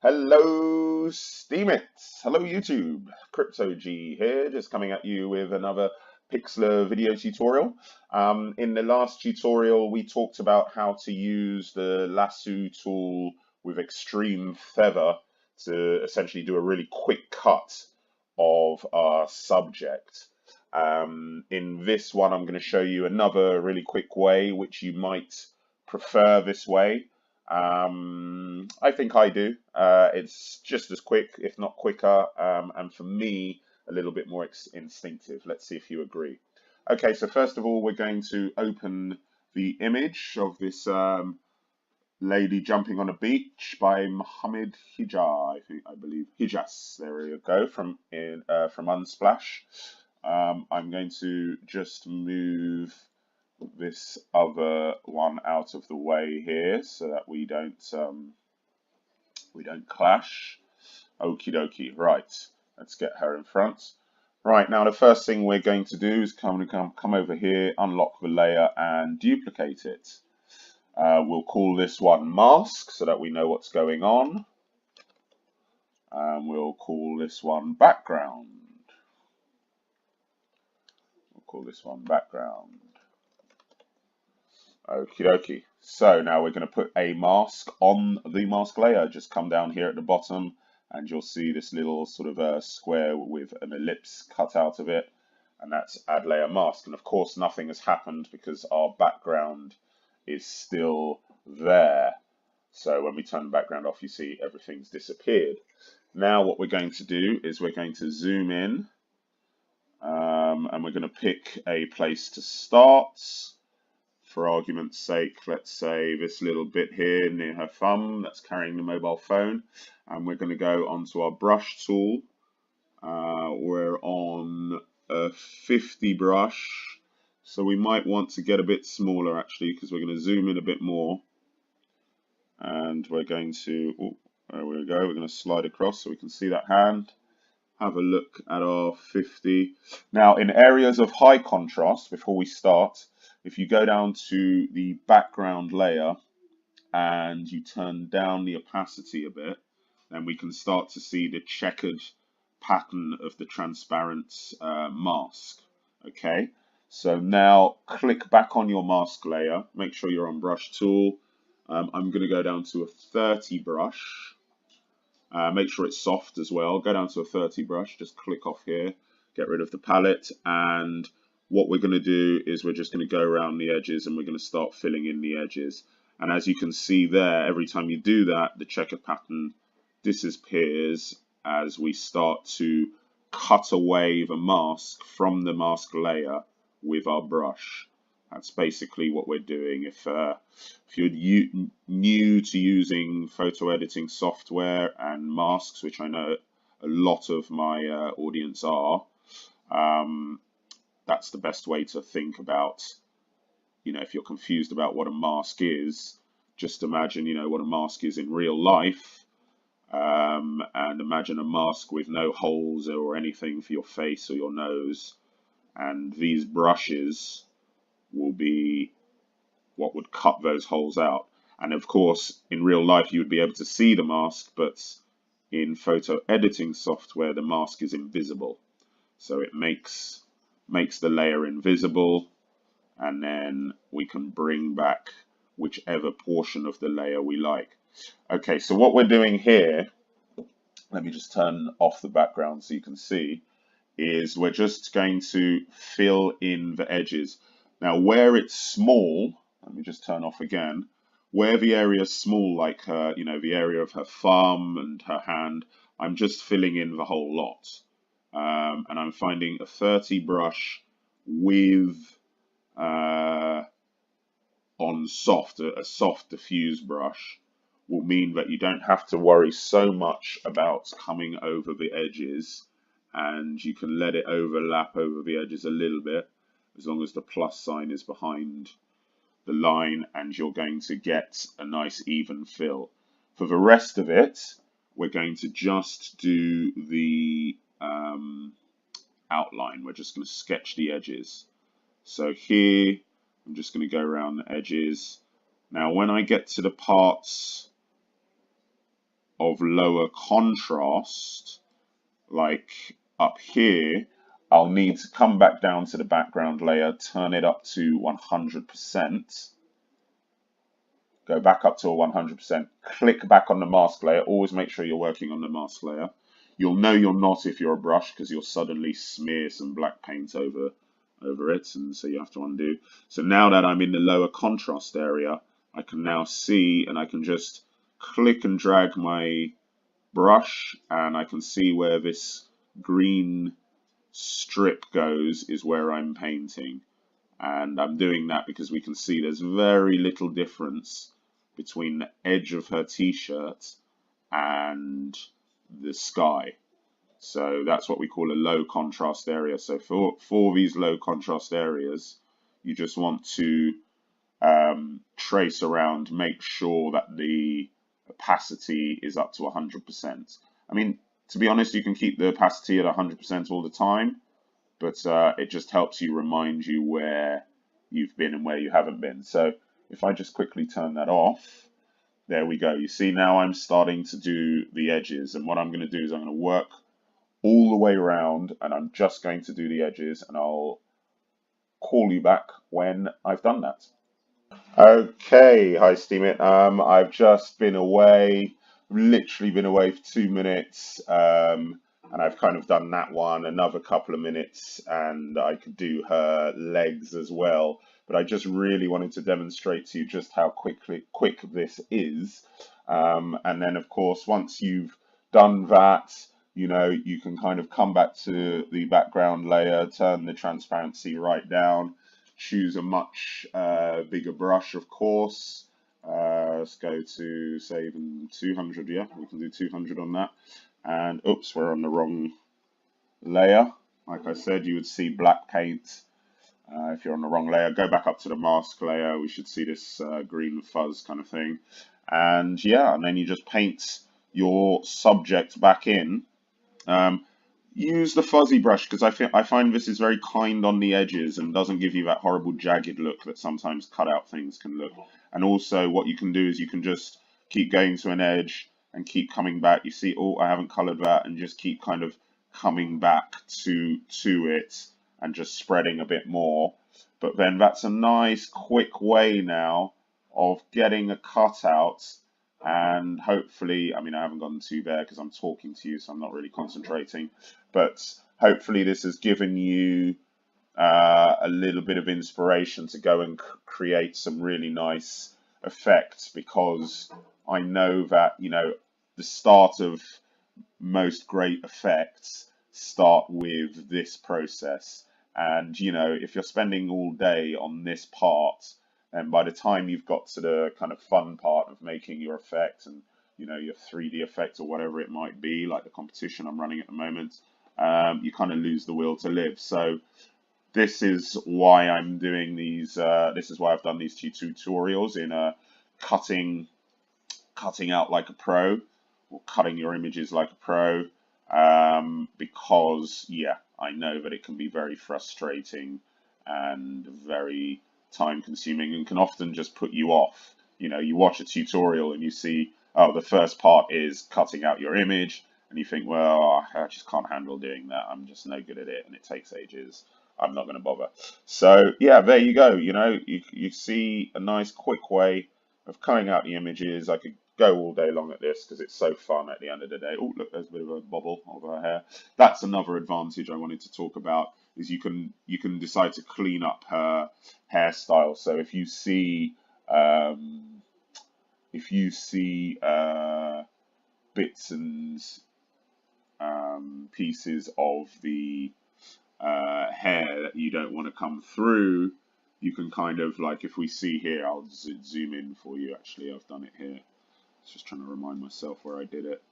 Hello, Steemits. Hello, YouTube. Crypto G here, just coming at you with another Pixlr video tutorial. In the last tutorial, we talked about how to use the lasso tool with extreme feather to essentially do a really quick cut of our subject. In this one, I'm going to show you another really quick way, which you might prefer this way. I think I do. It's just as quick, if not quicker, and for me, a little bit more instinctive. Let's see if you agree. Okay, so first of all, we're going to open the image of this lady jumping on a beach by Mohammed Hijaz, I believe. Hijaz, there you go, from Unsplash. I'm going to just move this other one out of the way here so that we don't clash. Okie dokie. Right, let's get her in front. Right, now the first thing we're going to do is come over here, unlock the layer and duplicate it. We'll call this one mask so that we know what's going on. And we'll call this one background. We'll call this one background. Okie dokie. So now we're going to put a mask on the mask layer. Just come down here at the bottom and you'll see this little sort of square with an ellipse cut out of it. And that's add layer mask. And of course nothing has happened because our background is still there. So when we turn the background off, you see everything's disappeared. Now what we're going to do is we're going to zoom in and we're going to pick a place to start. For argument's sake, let's say this little bit here near her thumb that's carrying the mobile phone, and we're going to go onto our brush tool. We're on a 50 brush, so we might want to get a bit smaller actually, because we're going to zoom in a bit more, and we're going to, oh, there we go, we're going to slide across so we can see that hand. Have a look at our 50. Now in areas of high contrast, before we start, if you go down to the background layer and you turn down the opacity a bit, then we can start to see the checkered pattern of the transparent mask. Okay, so now click back on your mask layer, make sure you're on brush tool. I'm going to go down to a 30 brush. Make sure it's soft as well. Go down to a 30 brush, just click off here, get rid of the palette, and what we're going to do is we're just going to go around the edges and we're going to start filling in the edges. And as you can see there, every time you do that, the checker pattern disappears as we start to cut away the mask from the mask layer with our brush. That's basically what we're doing. If you're new to using photo editing software and masks, which I know a lot of my audience are, that's the best way to think about, if you're confused about what a mask is, just imagine, what a mask is in real life, and imagine a mask with no holes or anything for your face or your nose, and these brushes will be what would cut those holes out. And of course, in real life, you would be able to see the mask, but in photo editing software, the mask is invisible. So it makes the layer invisible, and then we can bring back whichever portion of the layer we like. Okay, so what we're doing here, let me just turn off the background so you can see, is we're just going to fill in the edges. Now where it's small, let me just turn off again, where the area is small, like her, the area of her thumb and her hand, I'm just filling in the whole lot. And I'm finding a 30 brush with on soft, a soft diffuse brush will mean that you don't have to worry so much about coming over the edges, and you can let it overlap over the edges a little bit as long as the plus sign is behind the line, and you're going to get a nice even fill. For the rest of it, we're going to just do the outline. We're just going to sketch the edges. So here, I'm just going to go around the edges. Now, when I get to the parts of lower contrast, like up here, I'll need to come back down to the background layer, turn it up to 100%, go back up to a 100%, click back on the mask layer. Always make sure you're working on the mask layer. You'll know you're not if you're a brush, because you'll suddenly smear some black paint over it, and so you have to undo. So now that I'm in the lower contrast area, I can now see, and I can just click and drag my brush, and I can see where this green strip goes is where I'm painting. And I'm doing that because we can see there's very little difference between the edge of her t-shirt and the sky. So that's what we call a low contrast area. So for these low contrast areas, you just want to trace around, make sure that the opacity is up to 100%. I mean, to be honest, you can keep the opacity at 100% all the time, but it just helps you remind you where you've been and where you haven't been. So if I just quickly turn that off, there we go. You see now I'm starting to do the edges, and what I'm going to do is I'm going to work all the way around, and I'm just going to do the edges, and I'll call you back when I've done that. Okay, hi Steemit. I've just been away, literally been away for 2 minutes, and I've kind of done that one, another couple of minutes, and I could do her legs as well. But I just really wanted to demonstrate to you just how quick this is. And then, of course, once you've done that, you know, you can kind of come back to the background layer, turn the transparency right down, choose a much bigger brush, of course. Let's go to, say, even 200. Yeah, we can do 200 on that. And oops, we're on the wrong layer. Like I said, you would see black paint if you're on the wrong layer. Go back up to the mask layer. We should see this green fuzz kind of thing. And yeah, and then you just paint your subject back in. Use the fuzzy brush, because I find this is very kind on the edges and doesn't give you that horrible jagged look that sometimes cutout things can look. And also what you can do is you can just keep going to an edge and keep coming back. You see, oh, I haven't colored that, and just keep kind of coming back to it and just spreading a bit more. But then that's a nice quick way now of getting a cutout. And hopefully, I mean, I haven't gone too there because I'm talking to you, so I'm not really concentrating. But hopefully this has given you a little bit of inspiration to go and create some really nice effects, because I know that, you know, the start of most great effects start with this process. And, you know, if you're spending all day on this part, and by the time you've got to the kind of fun part of making your effect and, you know, your 3D effect or whatever it might be, like the competition I'm running at the moment, you kind of lose the will to live. So this is why I'm doing these, this is why I've done these two tutorials in cutting out like a pro, or cutting your images like a pro, because, yeah, I know that it can be very frustrating and very time consuming and can often just put you off. You know, you watch a tutorial and you see, oh, the first part is cutting out your image, and you think, well, I just can't handle doing that. I'm just no good at it, and it takes ages. I'm not going to bother. So yeah, there you go. You know, you see a nice quick way of cutting out the images. I could go all day long at this because it's so fun at the end of the day. Oh, look, there's a bit of a bobble of her hair. That's another advantage I wanted to talk about, is you can decide to clean up her hairstyle. So if you see bits and pieces of the hair that you don't want to come through, you can kind of, like, if we see here, I'll zoom in for you. Actually, I've done it here. Just trying to remind myself where I did it.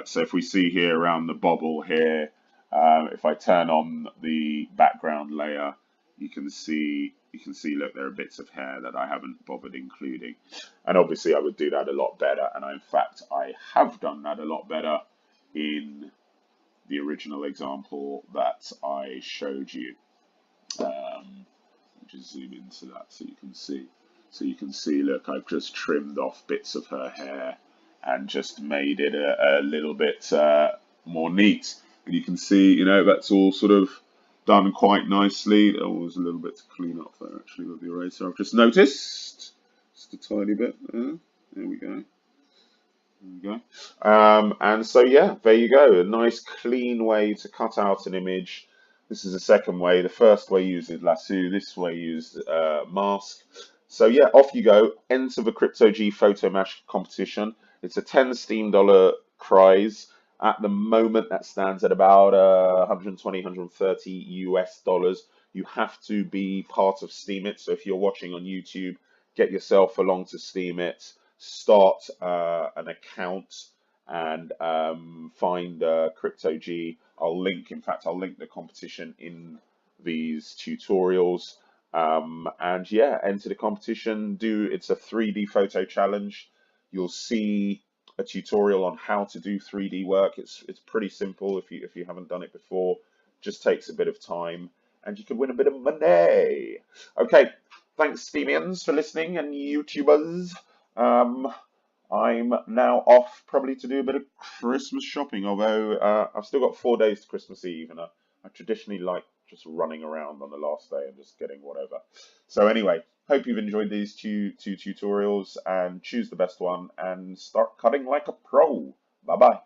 So if we see here around the bobble here, if I turn on the background layer, you can see, look, there are bits of hair that I haven't bothered including. And obviously I would do that a lot better, and in fact I have done that a lot better in the original example that I showed you. Just zoom into that so you can see. So you can see, look, I've just trimmed off bits of her hair, and just made it a little bit more neat. And you can see, you know, that's all sort of done quite nicely. There was a little bit to clean up there actually with the eraser, I've just noticed. Just a tiny bit there. There we go. There we go. And so, yeah, there you go. A nice clean way to cut out an image. This is the second way. The first way uses lasso. This way used mask. So, yeah, off you go. Enter the Crypto G Photo Mash competition. It's a $10 Steam prize. At the moment, that stands at about 120, 130 US dollars. You have to be part of Steam It. So, if you're watching on YouTube, get yourself along to Steam It. Start an account and find Crypto G. In fact, I'll link the competition in these tutorials. And yeah, enter the competition. It's a 3D photo challenge. You'll see a tutorial on how to do 3D work. It's pretty simple if you haven't done it before. Just takes a bit of time, and you can win a bit of money. Okay, thanks Steamians for listening and YouTubers. I'm now off probably to do a bit of Christmas shopping, although I've still got 4 days to Christmas Eve, and I traditionally like just running around on the last day and just getting whatever. So anyway, hope you've enjoyed these two tutorials, and choose the best one and start cutting like a pro. Bye bye.